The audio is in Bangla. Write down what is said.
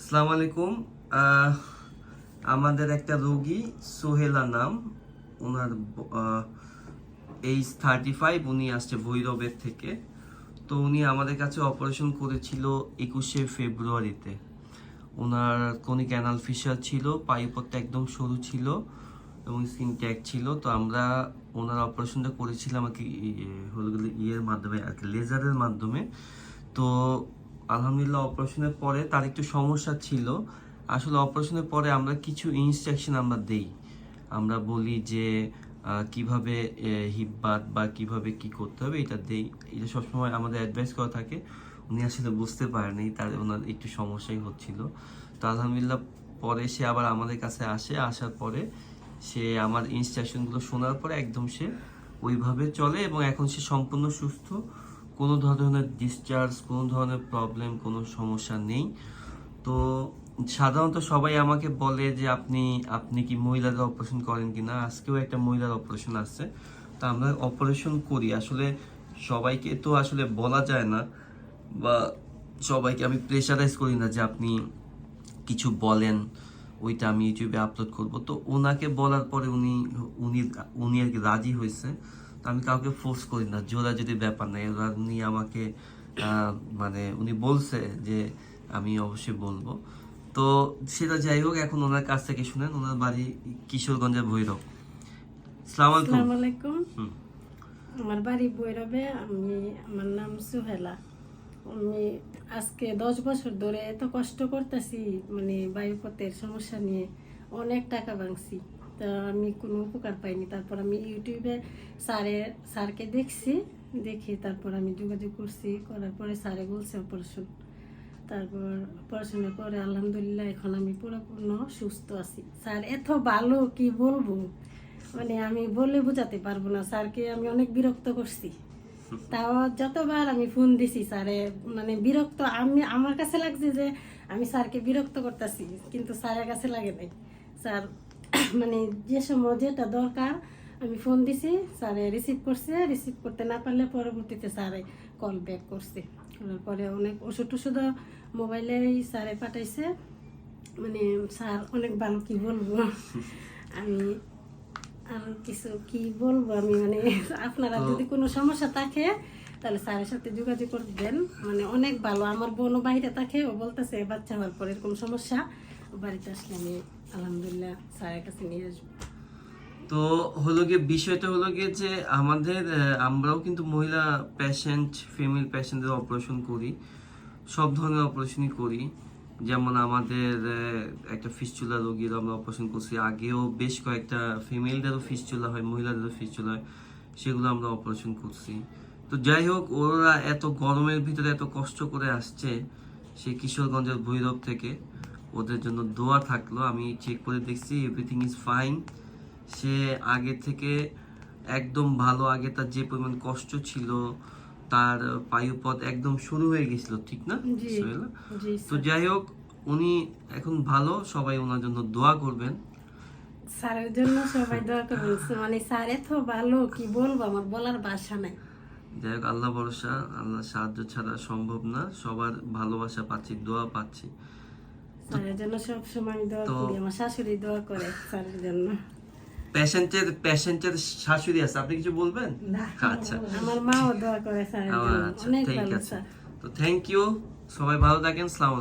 আসসালামু আলাইকুম। আমাদের একটা রোগী সোহেলা নাম, ওনার এইজ 35, উনি আসছে ভৈরবের থেকে। তো উনি আমাদের কাছে অপারেশন করেছিল 21শে ফেব্রুয়ারিতে। ওনার কোনিক অ্যানাল ফিশার ছিল, পায়ুপথটা একদম সরু ছিল এবং স্কিন ট্যাগ ছিল। তো আমরা ওনার অপারেশনটা করেছিলাম আর কি ইয়ের মাধ্যমে আর কি, লেজারের মাধ্যমে। তো আলহামদুলিল্লাহ অপারেশনের পরে তার একটু সমস্যা ছিল। আসলে অপারেশনের পরে আমরা কিছু ইনস্ট্রাকশন আমরা দেই, আমরা বলি যে কিভাবে হিপ বাত বা কিভাবে কি করতে হবে এটা দেই। এটা সবসময় আমাদের অ্যাডভাইস করা থাকে। উনি আসলে বুঝতে পারেনি, তার ওনার একটু সমস্যাই হচ্ছিল। তো আলহামদুলিল্লাহ পরে সে আবার আমাদের কাছে আসার পরে সে আমার ইনস্ট্রাকশনগুলো শোনার পরে একদম সে ওইভাবে চলে এবং এখন সে সম্পূর্ণ সুস্থ। কোনো ধরনের ডিসচার্জ, কোনো ধরনের প্রবলেম, কোনো সমস্যা নেই। তো সাধারণত সবাই আমাকে বলে যে আপনি আপনি কি মহিলাদের অপারেশন করেন কি না। আজকেও একটা মহিলার অপারেশন আসছে, তো আমরা অপারেশন করি। আসলে সবাইকে তো আসলে বলা যায় না বা সবাইকে আমি প্রেশারাইজ করি না যে আপনি কিছু বলেন ওইটা আমি ইউটিউবে আপলোড করব। তো ওনাকে বলার পরে উনি উনি উনি আর কি রাজি হয়েছে। তো আমি কাউকে ফোর্স করি না, জোরাজুরি ব্যাপার নাই। এবার উনি আমাকে মানে উনি বলছে যে আমি অবশ্যই বলবো। তো সেটা যাই হোক, এখন ওনার কাছ থেকে শুনেন। ওনার বাড়ি কিশোরগঞ্জের ভৈরব। আসসালামু আলাইকুম। আমার বাড়ি ভৈরবে। আমার নাম সুহেলা। আমি আজকে 10 বছর ধরে এত কষ্ট করতেছি, মানে বায়ুপথের সমস্যা নিয়ে অনেক টাকা ভাঙছি, তা আমি কোনো উপকার পাইনি। তারপর আমি ইউটিউবে স্যারকে দেখি তারপর আমি যোগাযোগ করার পরে স্যারে বলছে অপারেশন। তারপর অপারেশনের পরে আলহামদুলিল্লাহ এখন আমি পুরোপূর্ণ সুস্থ আছি। স্যার এত ভালো, কি বলবো, মানে আমি বলে বোঝাতে পারবো না। স্যারকে আমি অনেক বিরক্ত করছি, তাও যতবার আমি ফোন দিছি স্যারে মানে বিরক্ত, আমার কাছে লাগছে যে আমি স্যারকে বিরক্ত করতেছি, কিন্তু স্যারের কাছে লাগে নাই। স্যার মানে যে সময় যেটা দরকার আমি ফোন দিছি, স্যারে রিসিভ করতে না পারলে পরবর্তীতে স্যারে কল ব্যাক করছে। করার পরে অনেক ওষুধ মোবাইলেই স্যারে পাঠাইছে। মানে স্যার অনেক ভালো, কি বলবো আমি আর কিছু কি বলবো আমি, মানে আপনারা যদি কোনো সমস্যা থাকে তাহলে স্যারের সাথে যোগাযোগ করবেন। মানে অনেক ভালো। আমার বোনও বাইরে থাকে, ও বলতেছে বাচ্চা হওয়ার পর এরকম সমস্যা, বাড়িতে আসলে আমি আলহামদুলিল্লাহ স্যারের কাছে নিয়ে আসবো। তো হলো গিয়ে বিষয়টা হলো গিয়ে যে আমরাও কিন্তু মহিলা পেশেন্ট, ফিমেল পেশেন্টদের অপারেশন করি, সব ধরনের অপারেশনই করি। যেমন আমাদের একটা ফিস্চুলা রোগীর আমরা অপারেশন করছি, আগেও বেশ কয়েকটা ফিমেলদেরও ফিস্চুলা হয়, মহিলাদেরও ফিস্চুলা হয়, সেগুলো আমরা অপারেশন করছি। তো যাই হোক, ওরা এত গরমের ভিতরে এত কষ্ট করে আসছে সেই কিশোরগঞ্জের ভৈরব থেকে। ওদের জন্য দোয়া থাকলো। আমি চেক করে দেখছি, এভরিথিং ইজ ফাইন। সে আগে থেকে একদম ভালো। আগে তার যে পরিমাণ কষ্ট ছিল, তার পায়ুপথ একদম শুরু হয়ে গেছিল, ঠিক না সোহেলা? তো যাই হোক, উনি এখন ভালো। সবাই ওনার জন্য দোয়া করবেন। স্যারের জন্য সবাই দোয়া করবেন। মানে স্যার এত ভালো, কি বলবো, আমার বলার ভাষা নাই। যাই হোক, আল্লাহ ভরসা, আল্লাহ সাহায্য ছাড়া সম্ভব না। সবার ভালোবাসা পাচ্ছি, দোয়া পাচ্ছি। স্যারের জন্য সবসময় দোয়া করি। আমার শাশুড়ি দোয়া করে স্যারের জন্য। পেশেন্টের শাশুড়ি আছে, আপনি কিছু বলবেন? আচ্ছা, আমার মাও দোয়া করে স্যারের জন্য। আচ্ছা, অনেক ঠিক ভালো আছে। স্যার। তো থ্যাংক ইউ, সবাই ভালো থাকেন। সালাম।